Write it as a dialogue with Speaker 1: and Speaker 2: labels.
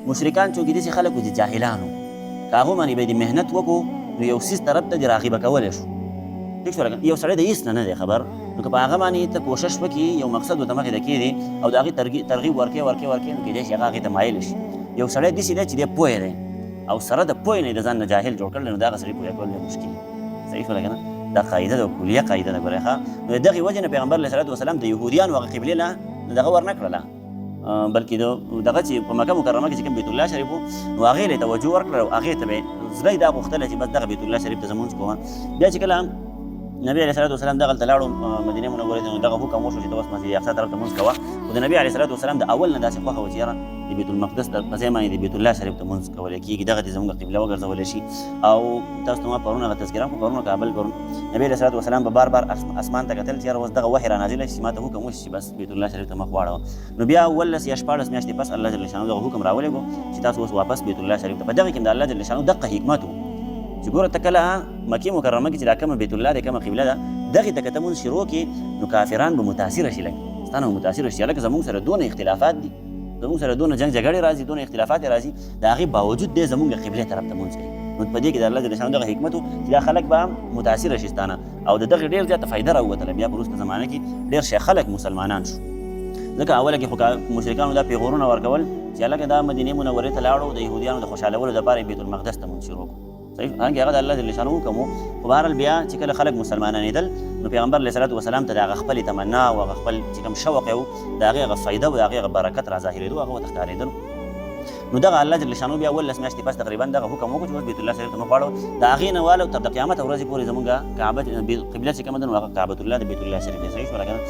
Speaker 1: مشرکان چونکې داسې خلک وو چې جاهلان وو، که هغو باندې به یې د محنت وکړو نو یو څیز طرف ته دې راغیبه کولی شو. ټیک شو؟ یو سړی د هېڅ نه دی خبر، نو که په هغه باندې ته کوشش وکړي یو مقصد ورته مخې ته کښېږدي او د هغې ترغیب ورکې نو کېدای شي هغه هغې ته مایل شي. یو سړی داسې دی چې دی پوه دی او سره د پوهې نه د ځان نه جاهل جوړ کړلی، نو د هغه سړي پوهه کول ډېر مشکل دي. صحیح شوله که نه؟ دا قاعده ده، کلیه قاعده ده. ګورئ ښه، نو د دغې وجې نه پیغمبر علیه صلات وسلام د یهودیانو هغه قبلې له دغه ورنه کړله، بلکې دغه چې په مکه مکرمه کې چې کوم بیت الله شریف و نو هغې له یې توجه ورکړله او هغې ته به یې زړه یې دا غوښتله چې بس دغه بیت الله شریف ته زه لمونځ کوم. بیا چې کله نبی علیه صلات وسلام دغلته لاړو مدینې منورې ته، نو دغه حکم وشو چې ته اوس مسجد اقصی طرف ته لمونځ کوه. خو د نبي علیه صلات وسلام د اول نه داسې خوښه وه چې یاره د بیت المقدس په ځای باندې د بیت الله شریف ته لمونځ کولی کېږي، دغه دې زموږ قبله وګرځولی شي. او تاسو ته ما پرون هغه تذکره کړو، پرون کابل پرون نبي علیه صلات وسلام به بار بار اسمان ته کتل چې یاره اوس دغه وحی رانازله شي، چې ما ته حکم وشي چې بس بیت الله شریف ته مخ واړوه. نو بیا 18 یا 14 میاشتې پس الله جل شانه دغه حکم راولېږو چې تاسو اوس واپس بیت الله شریف ته. په دغه کې هم د الله جل شانه دغه حکمت و چې ګوره ته کله مکې مکرمه کې چې دا کومه بیت الله دی کومه قبله ده دغې ته که ته مونځ شروع کړې نو کافران به متاثره شي، لږ ستا نه به متاثره شي. هلکه زموږ سره دونه اختلافات دي، زموږ سره دونه جنګ جګړې راځي، دونه اختلافات راځي، د هغې باوجود دی زموږ قبلې طرف ته مونځ کوي. نو په دې کې د الله جل شانه دغه حکمت و چې دا خلک به متاثره شي ستا نه او د دغې ډېر زیاته فایده راووتله. بیا په وروسته زمانه کې ډېر شي خلک مسلمانان شو، ځکه اوله کې خو مشرکانو دا پیغورونه ورکول چې هلکه دا مدینې منورې ته لاړو د یهودیانو د خوشحالولو دپاره بیت المقدس ته مونځ شروع کړو. صحیح، حالانکې هغه د الله جل شانه حکم و. خو بهرحال بیا چې کله خلک مسلمانانېدل نو پیغمبر علیه صلات وسلام ته د هغه خپلې تمنا او هغه خپل چې کوم شوق یې و د هغې هغه فایده او د هغې هغه برکت را ظاهرېدو، هغه ورته ښکارېدل. نو دغه الله جل شانه بیا 18 میاشتې پس تقریبا دغه حکم وکړو چې اوس بیت الله شریف ته مخ واړوه. د هغې نه واله تر د قیامته ورځې پورې زموږ قبله چې کومه ده نو هغه کعبة الله د بیت الله شریف دی. صحیح شوله که نه؟